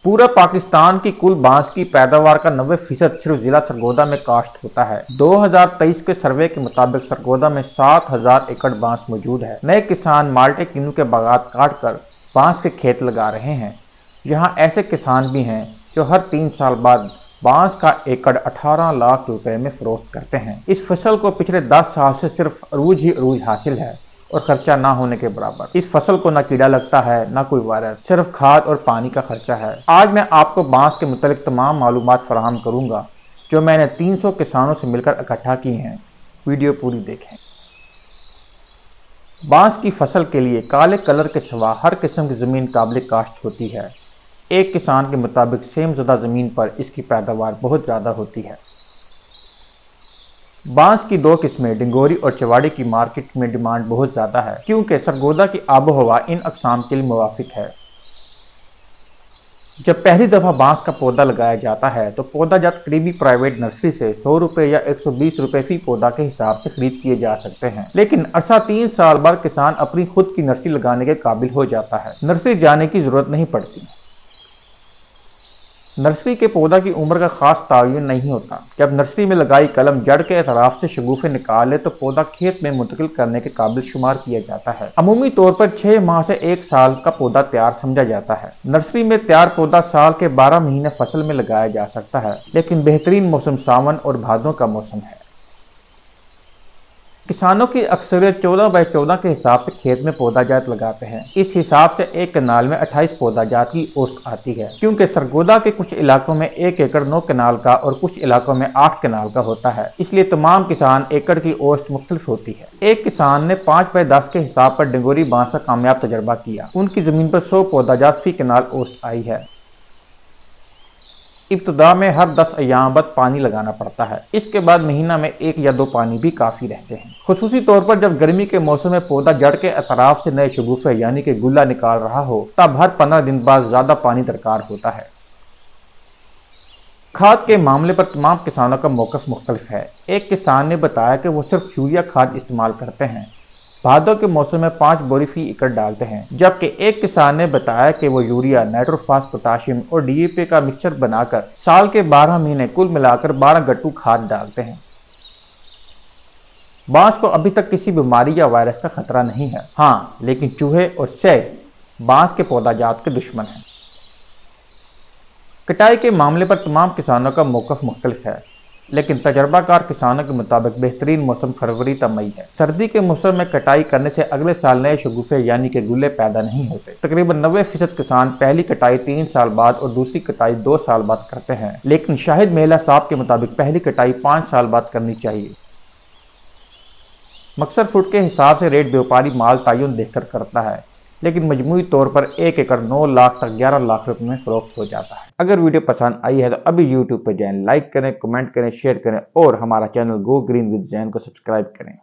पूरा पाकिस्तान की कुल बांस की पैदावार का 90% सिर्फ जिला सरगोदा में काश्त होता है। 2023 के सर्वे के मुताबिक सरगोदा में 7000 एकड़ बांस मौजूद है। नए किसान माल्टे किन्नू के बागात काट कर बांस के खेत लगा रहे हैं। यहाँ ऐसे किसान भी हैं जो हर 3 साल बाद बांस का एकड़ 18 लाख रुपए में फरोख्त करते हैं। इस फसल को पिछले 10 साल से सिर्फ अरूज ही अरूज हासिल है और खर्चा ना होने के बराबर। इस फसल को ना कीड़ा लगता है ना कोई वायरस, सिर्फ खाद और पानी का खर्चा है। आज मैं आपको बांस के मुतालिक तमाम मालूमात फराहम करूंगा जो मैंने 300 किसानों से मिलकर इकट्ठा की हैं। वीडियो पूरी देखें। बांस की फसल के लिए काले कलर के सिवा हर किस्म की जमीन काबिल काश्त होती है। एक किसान के मुताबिक सेमज़दा जमीन पर इसकी पैदावार बहुत ज्यादा होती है। बांस की 2 किस्में डिंगोरी और चवाड़ी की मार्केट में डिमांड बहुत ज्यादा है क्योंकि सरगोदा की आबोहवा इन अक़साम के लिए मुवाफिक है। जब पहली दफा बांस का पौधा लगाया जाता है तो पौधाजात करीबी प्राइवेट नर्सरी से 100 रुपए या 120 रुपए फी पौधा के हिसाब से खरीद किए जा सकते हैं, लेकिन अरसा 3 साल बाद किसान अपनी खुद की नर्सरी लगाने के काबिल हो जाता है। नर्सरी जाने की जरूरत नहीं पड़ती। नर्सरी के पौधा की उम्र का खास तयन नहीं होता। जब नर्सरी में लगाई कलम जड़ के अतराफ से शगुफे निकाले तो पौधा खेत में मुंतकिल करने के काबिल शुमार किया जाता है। अमूमी तौर पर 6 माह से 1 साल का पौधा तैयार समझा जाता है। नर्सरी में तैयार पौधा साल के 12 महीने फसल में लगाया जा सकता है, लेकिन बेहतरीन मौसम सावन और भादों का मौसम है। किसानों की अक्सरियत 14 बाई 14 के हिसाब से खेत में पौधाजात लगाते हैं। इस हिसाब से एक कनाल में 28 पौधाजात की औसत आती है। क्योंकि सरगोदा के कुछ इलाकों में 1 एकड़ 9 कनाल का और कुछ इलाकों में 8 कनाल का होता है, इसलिए तमाम किसान एकड़ की औसत मुख्तलिफ होती है। एक किसान ने 5 बाई 10 के हिसाब पर डिंगोरी बांस का कामयाब तजर्बा किया। उनकी जमीन पर 100 पौधाजात फी कनाल औसत आई है। इब्तदा में हर 10 अय्याम बाद पानी लगाना पड़ता है। इसके बाद महीना में 1 या 2 पानी भी काफी रहते हैं। खुसूसी तौर पर जब गर्मी के मौसम में पौधा जड़ के अतराफ से नए शगुफे यानी कि गुल्ला निकाल रहा हो तब हर 15 दिन बाद ज्यादा पानी दरकार होता है। खाद के मामले पर तमाम किसानों का मौक़िफ़ मुख्तलिफ है। एक किसान ने बताया कि वो सिर्फ यूरिया खाद इस्तेमाल करते हैं, भादों के मौसम में 5 बोरी फी एकड़ डालते हैं, जबकि एक किसान ने बताया कि वो यूरिया, नाइट्रोफॉस, पोटाशियम और डीएपी का मिक्सचर बनाकर साल के 12 महीने कुल मिलाकर 12 गट्टू खाद डालते हैं। बांस को अभी तक किसी बीमारी या वायरस का खतरा नहीं है। हाँ, लेकिन चूहे और सै बांस के पौधाजात के दुश्मन हैं। कटाई के मामले पर तमाम किसानों का मौक़िफ़ मुख्तलिफ है, लेकिन तजर्बाकार किसानों के मुताबिक बेहतरीन मौसम फरवरी तक मई है। सर्दी के मौसम में कटाई करने से अगले साल नए शगुफे यानी कि गुल्ले पैदा नहीं होते। तकरीबन 90% किसान पहली कटाई 3 साल बाद और दूसरी कटाई 2 साल बाद करते हैं, लेकिन शाहिद मेला साहब के मुताबिक पहली कटाई 5 साल बाद करनी चाहिए। मकसद फुट के हिसाब से रेट व्यापारी माल तयन देखकर करता है, लेकिन मजमूई तौर पर 1 एकड़ 9 लाख तक 11 लाख रुपए में फरोख्त हो जाता है। अगर वीडियो पसंद आई है तो अभी यूट्यूब पर जाएं, लाइक करें, कमेंट करें, शेयर करें और हमारा channel go green with Jain को सब्सक्राइब करें।